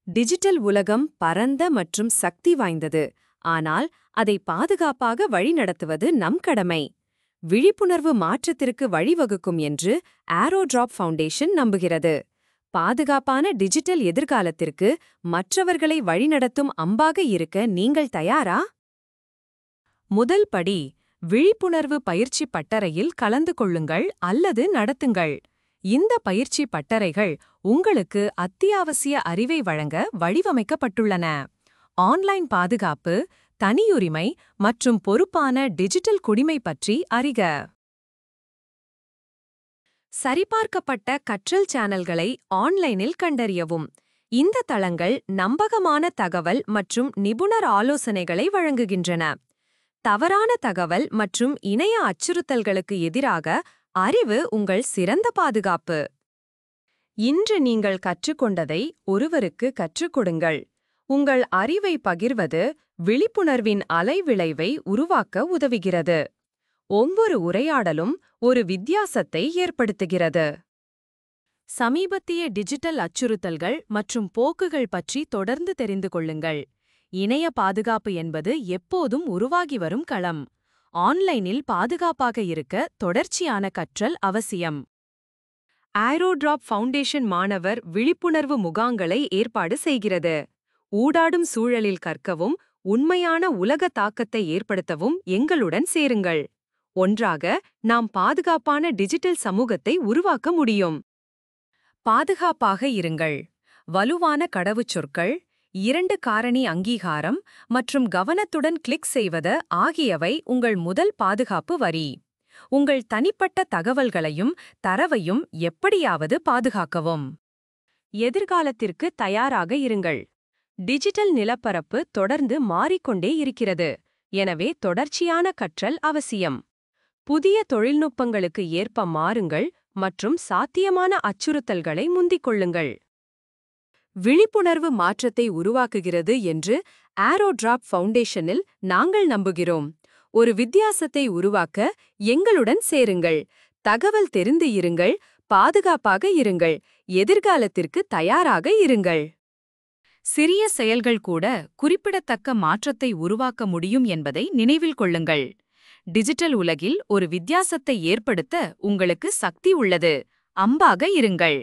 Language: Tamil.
டிஜிட்டல் உலகம் பரந்த மற்றும் சக்தி வாய்ந்தது, ஆனால் அதை பாதுகாப்பாக வழிநடத்துவது நம் கடமை. விழிப்புணர்வு மாற்றத்திற்கு வழிவகுக்கும் என்று ஆரோட்ராப் ஃபவுண்டேஷன் நம்புகிறது. பாதுகாப்பான டிஜிட்டல் எதிர்காலத்திற்கு மற்றவர்களை வழிநடத்தும் அம்பாக இருக்க நீங்கள் தயாரா? முதல் படி, விழிப்புணர்வு பயிற்சி பட்டறையில் கலந்து கொள்ளுங்கள் அல்லது நடத்துங்கள். இந்த பயிற்சி பட்டறைகள் உங்களுக்கு அத்தியாவசிய அறிவை வழங்க வடிவமைக்கப்பட்டுள்ளன. ஆன்லைன் பாதுகாப்பு, தனியுரிமை மற்றும் பொறுப்பான டிஜிட்டல் குடிமை பற்றி அறிக. சரிபார்க்கப்பட்ட கற்றல் சேனல்களை ஆன்லைனில் கண்டறியவும். இந்த தளங்கள் நம்பகமான தகவல் மற்றும் நிபுணர் ஆலோசனைகளை வழங்குகின்றன. தவறான தகவல் மற்றும் இணைய அச்சுறுத்தல்களுக்கு எதிராக அறிவு உங்கள் சிறந்த பாதுகாப்பு. இன்று நீங்கள் கற்றுக்கொண்டதை ஒருவருக்கு கற்றுக் கொடுங்கள். உங்கள் அறிவை பகிர்வது விழிப்புணர்வின் அலைவிளைவை உருவாக்க உதவுகிறது. ஒவ்வொரு உரையாடலும் ஒரு வித்தியாசத்தை ஏற்படுத்துகிறது. சமீபத்திய டிஜிட்டல் அச்சுறுத்தல்கள் மற்றும் போக்குகள் பற்றி தொடர்ந்து தெரிந்து கொள்ளுங்கள். இணைய பாதுகாப்பு என்பது எப்போதும் உருவாகி வரும் களம். ஆன்லைனில் பாதுகாப்பாக இருக்க தொடர்ச்சியான கற்றல் அவசியம். ஆரோட்ராப் ஃபவுண்டேஷன் மாணவர் விழிப்புணர்வு முகாங்களை ஏற்பாடு செய்கிறது. ஊடாடும் சூழலில் கற்கவும் உண்மையான உலக தாக்கத்தை ஏற்படுத்தவும் எங்களுடன் சேருங்கள். ஒன்றாக நாம் பாதுகாப்பான டிஜிட்டல் சமூகத்தை உருவாக்க முடியும். பாதுகாப்பாக இருங்கள். வலுவான கடவுச்சொற்கள், 2 காரணி அங்கீகாரம் மற்றும் கவனத்துடன் கிளிக் செய்வது ஆகியவை உங்கள் முதல் பாதுகாப்பு வரி. உங்கள் தனிப்பட்ட தகவல்களையும் தரவையும் எப்படியாவது பாதுகாக்கவும். எதிர்காலத்திற்கு தயாராக இருங்கள். டிஜிட்டல் நிலப்பரப்பு தொடர்ந்து மாறிக்கொண்டே இருக்கிறது, எனவே தொடர்ச்சியான கற்றல் அவசியம். புதிய தொழில்நுட்பங்களுக்கு ஏற்ப மாறுங்கள் மற்றும் சாத்தியமான அச்சுறுத்தல்களை முந்திக் கொள்ளுங்கள். விழிப்புணர்வு மாற்றத்தை உருவாக்குகிறது என்று ஆரோட்ராப் ஃபவுண்டேஷனில் நாங்கள் நம்புகிறோம். ஒரு வித்தியாசத்தை உருவாக்க எங்களுடன் சேருங்கள். தகவல் தெரிந்து இருங்கள், பாதுகாப்பாக இருங்கள், எதிர்காலத்திற்கு தயாராக இருங்கள். சிறிய செயல்கள் கூட குறிப்பிடத்தக்க மாற்றத்தை உருவாக்க முடியும் என்பதை நினைவில் கொள்ளுங்கள். டிஜிட்டல் உலகில் ஒரு வித்தியாசத்தை ஏற்படுத்த உங்களுக்கு சக்தி உள்ளது. அம்பாக இருங்கள்.